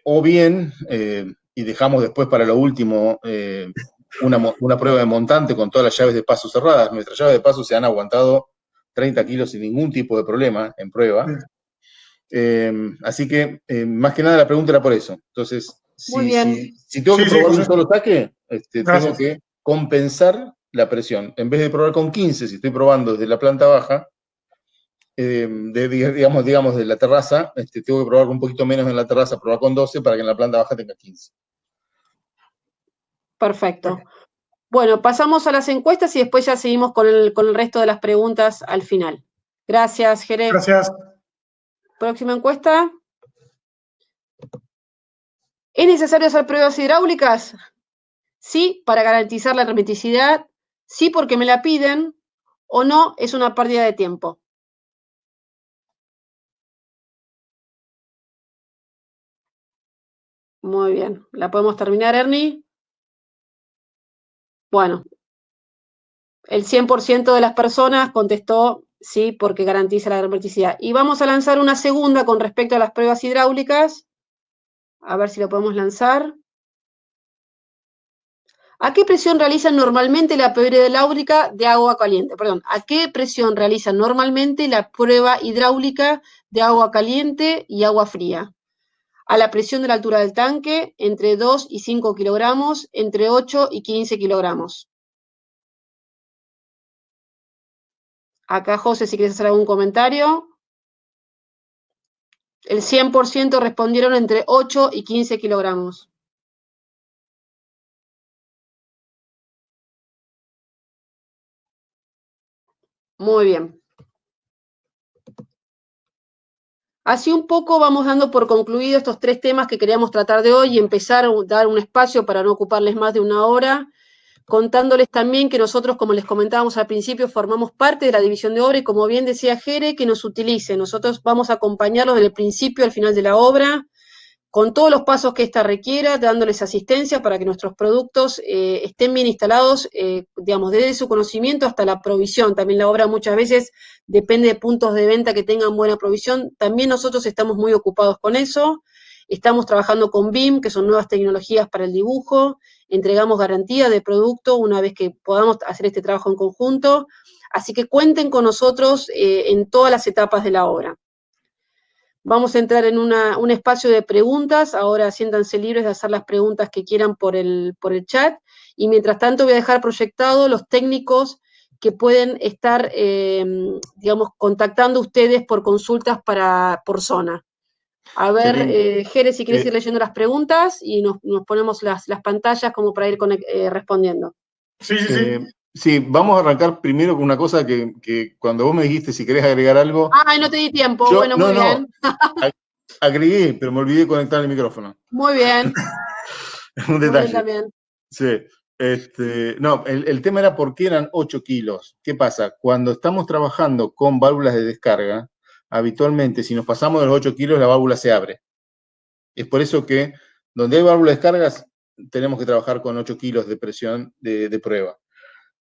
o bien, y dejamos después para lo último una prueba de montante con todas las llaves de paso cerradas. Nuestras llaves de paso se han aguantado 30 kilos sin ningún tipo de problema en prueba. Así que, más que nada, la pregunta era por eso. Entonces, Muy bien. si tengo que probar un solo saque, tengo Gracias. que compensar la presión. En vez de probar con 15, si estoy probando desde la planta baja, digamos, de la terraza, tengo que probar un poquito menos en la terraza, probar con 12 para que en la planta baja tenga 15. Perfecto. Bueno, pasamos a las encuestas y después ya seguimos con el resto de las preguntas al final. Gracias, Jere. Gracias. Próxima encuesta. ¿Es necesario hacer pruebas hidráulicas? Sí, para garantizar la hermeticidad. Sí, porque me la piden. O no, es una pérdida de tiempo. Muy bien. ¿La podemos terminar, Ernie? Bueno, el 100% de las personas contestó sí, porque garantiza la hermeticidad. Y vamos a lanzar una segunda con respecto a las pruebas hidráulicas. A ver si lo podemos lanzar. ¿A qué presión realizan normalmente la prueba hidráulica de agua caliente? Perdón, ¿a qué presión realizan normalmente la prueba hidráulica de agua caliente y agua fría? A la presión de la altura del tanque, entre 2 y 5 kilogramos, entre 8 y 15 kilogramos. Acá, José, si quieres hacer algún comentario. El 100% respondieron entre 8 y 15 kilogramos. Muy bien. Así un poco vamos dando por concluido estos 3 temas que queríamos tratar de hoy y empezar a dar un espacio para no ocuparles más de una hora, contándoles también que nosotros, como les comentábamos al principio, formamos parte de la división de obra y como bien decía Jere, que nos utilice. Nosotros vamos a acompañarlos desde el principio al final de la obra, con todos los pasos que ésta requiera, dándoles asistencia para que nuestros productos estén bien instalados, digamos, desde su conocimiento hasta la provisión. También la obra muchas veces depende de puntos de venta que tengan buena provisión. También nosotros estamos muy ocupados con eso. Estamos trabajando con BIM, que son nuevas tecnologías para el dibujo. Entregamos garantía de producto una vez que podamos hacer este trabajo en conjunto. Así que cuenten con nosotros en todas las etapas de la obra. Vamos a entrar en un espacio de preguntas. Ahora siéntanse libres de hacer las preguntas que quieran por el chat. Y mientras tanto voy a dejar proyectado los técnicos que pueden estar, digamos, contactando ustedes por consultas por zona. A ver, Jere, si quieres ir leyendo las preguntas y nos ponemos las pantallas como para ir respondiendo. Sí, vamos a arrancar primero con una cosa que cuando vos me dijiste si querés agregar algo. Ay, no te di tiempo. Bueno, muy bien. Agregué, pero me olvidé de conectar el micrófono. Muy bien. Un detalle. Muy bien también. Sí. No, el tema era por qué eran 8 kilos. ¿Qué pasa? Cuando estamos trabajando con válvulas de descarga, habitualmente, si nos pasamos de los 8 kilos, la válvula se abre. Es por eso que donde hay válvulas de descargas, tenemos que trabajar con 8 kilos de presión de prueba.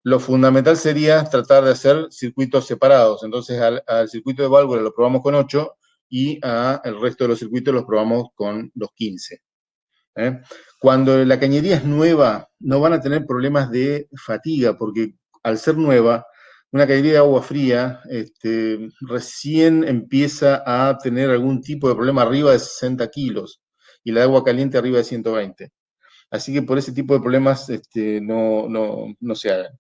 Lo fundamental sería tratar de hacer circuitos separados. Entonces, al circuito de válvula lo probamos con 8 y el resto de los circuitos los probamos con los 15. Cuando la cañería es nueva, no van a tener problemas de fatiga, porque al ser nueva, una cañería de agua fría recién empieza a tener algún tipo de problema arriba de 60 kilos y la de agua caliente arriba de 120. Así que por ese tipo de problemas no se hagan.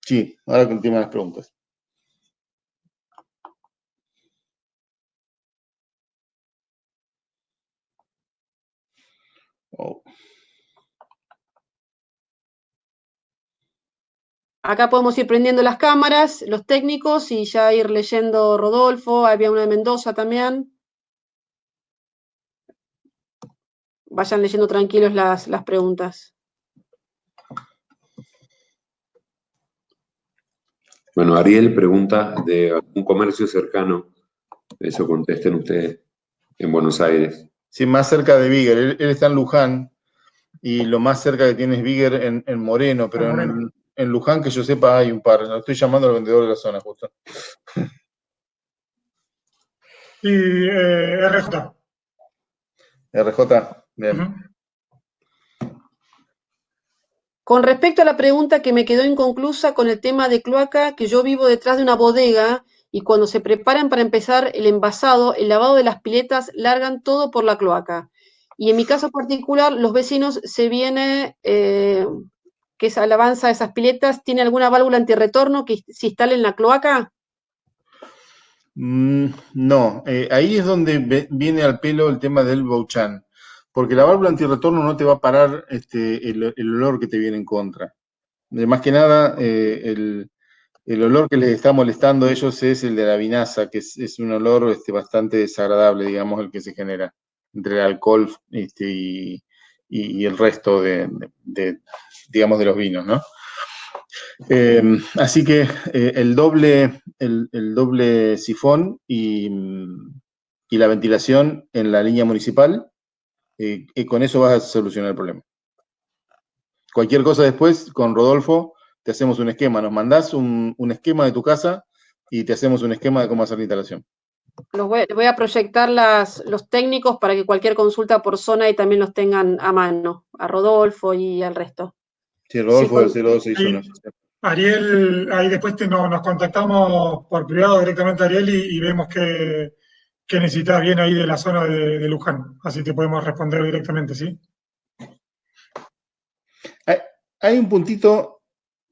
Sí, ahora continúan las preguntas. Oh. Acá podemos ir prendiendo las cámaras, los técnicos, y ya ir leyendo Rodolfo. Había una de Mendoza también. Vayan leyendo tranquilos las preguntas. Bueno, Ariel pregunta de algún comercio cercano. Eso contesten ustedes en Buenos Aires. Sí, más cerca de Bigger. Él está en Luján y lo más cerca que tiene es Bigger en Moreno, pero en Luján, que yo sepa, hay un par. Lo estoy llamando al vendedor de la zona, justo. Y RJ. RJ, bien. Con respecto a la pregunta que me quedó inconclusa con el tema de cloaca, que yo vivo detrás de una bodega y cuando se preparan para empezar el envasado, el lavado de las piletas, largan todo por la cloaca. Y en mi caso particular, los vecinos se viene, que es al avanza de esas piletas, ¿tiene alguna válvula antirretorno que se instale en la cloaca? No, ahí es donde viene al pelo el tema del Bouchan, porque la válvula antirretorno no te va a parar el olor que te viene en contra. Más que nada, el olor que les está molestando a ellos es el de la vinaza, que es un olor bastante desagradable, digamos, el que se genera entre el alcohol y el resto digamos, de los vinos, ¿no? Así que el doble sifón y la ventilación en la línea municipal, con eso vas a solucionar el problema. Cualquier cosa después, con Rodolfo, te hacemos un esquema. Nos mandás un esquema de tu casa y te hacemos un esquema de cómo hacer la instalación. Voy a proyectar los técnicos para que cualquier consulta por zona y también los tengan a mano, a Rodolfo y al resto. Sí, Rodolfo del 0261. Ariel, ahí después nos contactamos por privado directamente a Ariel y vemos que necesitas bien ahí de la zona de Luján. Así te podemos responder directamente, ¿sí? Hay un puntito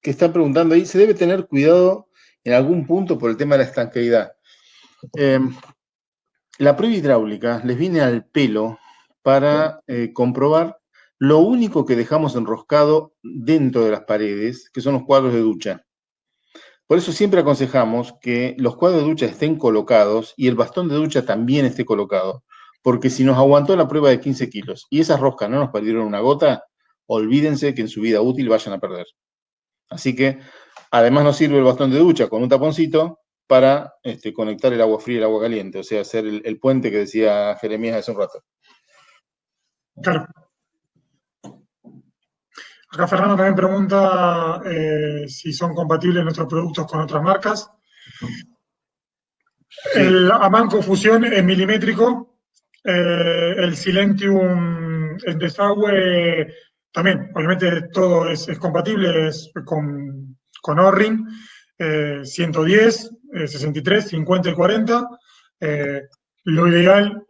que está preguntando ahí, se debe tener cuidado en algún punto por el tema de la estanqueidad. La prueba hidráulica les viene al pelo para comprobar lo único que dejamos enroscado dentro de las paredes, que son los cuadros de ducha. Por eso siempre aconsejamos que los cuadros de ducha estén colocados y el bastón de ducha también esté colocado, porque si nos aguantó la prueba de 15 kilos y esas roscas no nos perdieron una gota, olvídense que en su vida útil vayan a perder. Así que, además nos sirve el bastón de ducha con un taponcito para conectar el agua fría y el agua caliente, o sea, hacer el puente que decía Jeremías hace un rato. Claro. Acá Fernando también pregunta si son compatibles nuestros productos con otras marcas. Sí. El Amanco Fusión es milimétrico, el Silentium en desagüe también, obviamente todo es compatible, es con O-Ring, 110, 63, 50 y 40. Lo ideal,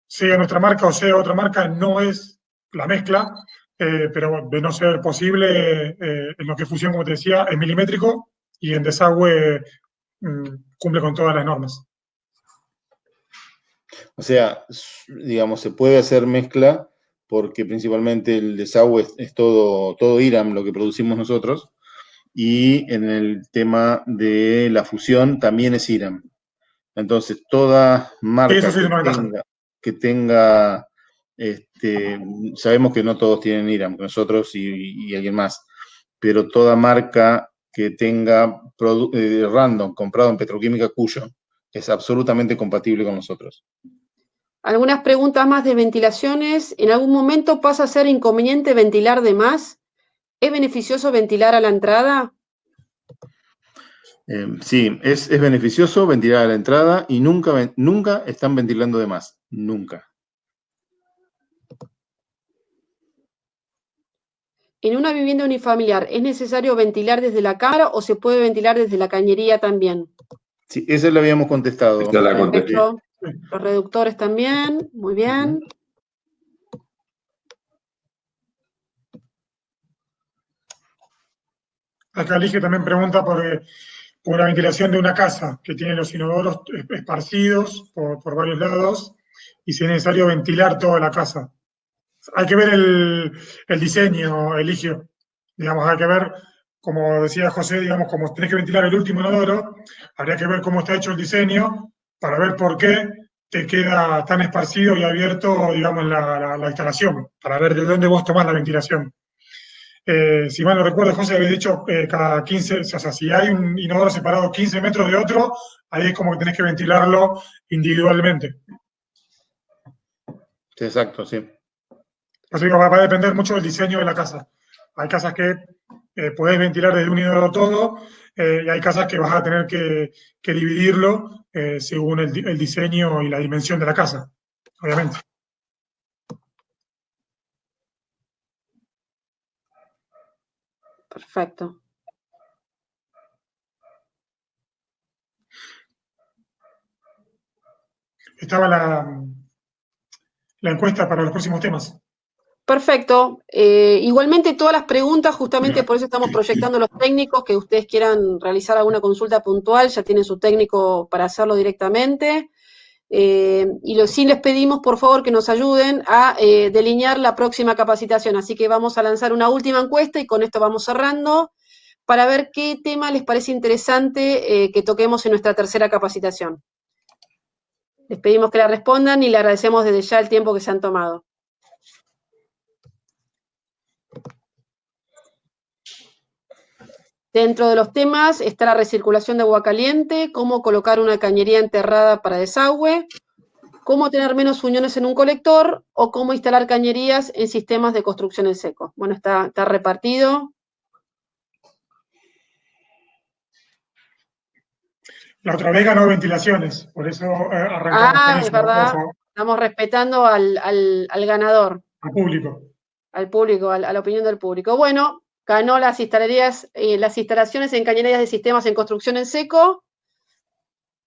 sea nuestra marca o sea otra marca, no es la mezcla, pero de no ser posible, en lo que fusión, como te decía, es milimétrico y en desagüe cumple con todas las normas. O sea, digamos, se puede hacer mezcla porque principalmente el desagüe es todo IRAM, lo que producimos nosotros, y en el tema de la fusión también es IRAM. Entonces, toda marca que tenga sabemos que no todos tienen IRAM, nosotros y alguien más, pero toda marca que tenga random comprado en Petroquímica Cuyo es absolutamente compatible con nosotros. Algunas preguntas más de ventilaciones. ¿En algún momento pasa a ser inconveniente ventilar de más? ¿Es beneficioso ventilar a la entrada? Sí, es beneficioso ventilar a la entrada y nunca están ventilando de más. Nunca. En una vivienda unifamiliar, ¿es necesario ventilar desde la cámara o se puede ventilar desde la cañería también? Sí, eso lo habíamos contestado. Perfecto. Los reductores también, muy bien. Acá Lige también pregunta por la ventilación de una casa que tiene los inodoros esparcidos por varios lados y si es necesario ventilar toda la casa. Hay que ver el diseño, Eligio. Digamos, hay que ver como decía José, digamos, como tenés que ventilar el último inodoro, habría que ver cómo está hecho el diseño para ver por qué te queda tan esparcido y abierto, digamos, la instalación, para ver de dónde vos tomás la ventilación. Si mal no recuerdo, José había dicho cada 15, o sea, si hay un inodoro separado 15 metros de otro, ahí es como que tenés que ventilarlo individualmente. Sí, exacto, sí. Así que va a depender mucho del diseño de la casa. Hay casas que podés ventilar desde un inodoro todo, y hay casas que vas a tener que dividirlo según el diseño y la dimensión de la casa, obviamente. Perfecto. Estaba la encuesta para los próximos temas. Perfecto. Igualmente todas las preguntas, justamente por eso estamos proyectando los técnicos, que ustedes quieran realizar alguna consulta puntual, ya tienen su técnico para hacerlo directamente. Sí les pedimos, por favor, que nos ayuden a delinear la próxima capacitación. Así que vamos a lanzar una última encuesta y con esto vamos cerrando para ver qué tema les parece interesante que toquemos en nuestra tercera capacitación. Les pedimos que la respondan y le agradecemos desde ya el tiempo que se han tomado. Dentro de los temas está la recirculación de agua caliente, cómo colocar una cañería enterrada para desagüe, cómo tener menos uniones en un colector o cómo instalar cañerías en sistemas de construcción en seco. Bueno, está repartido. La otra vez ganó ventilaciones, por eso arrancamos con eso. Es verdad, Ojo, estamos respetando al ganador, al público. al público, a la opinión del público. Bueno, ganó las instalaciones en cañerías de sistemas en construcción en seco,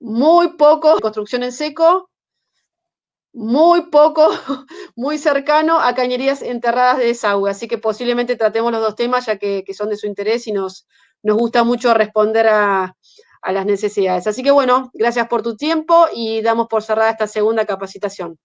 muy poco en construcción en seco, muy poco, muy cercano a cañerías enterradas de desagüe, así que posiblemente tratemos los dos temas ya que son de su interés y nos gusta mucho responder a las necesidades. Así que bueno, gracias por tu tiempo y damos por cerrada esta segunda capacitación.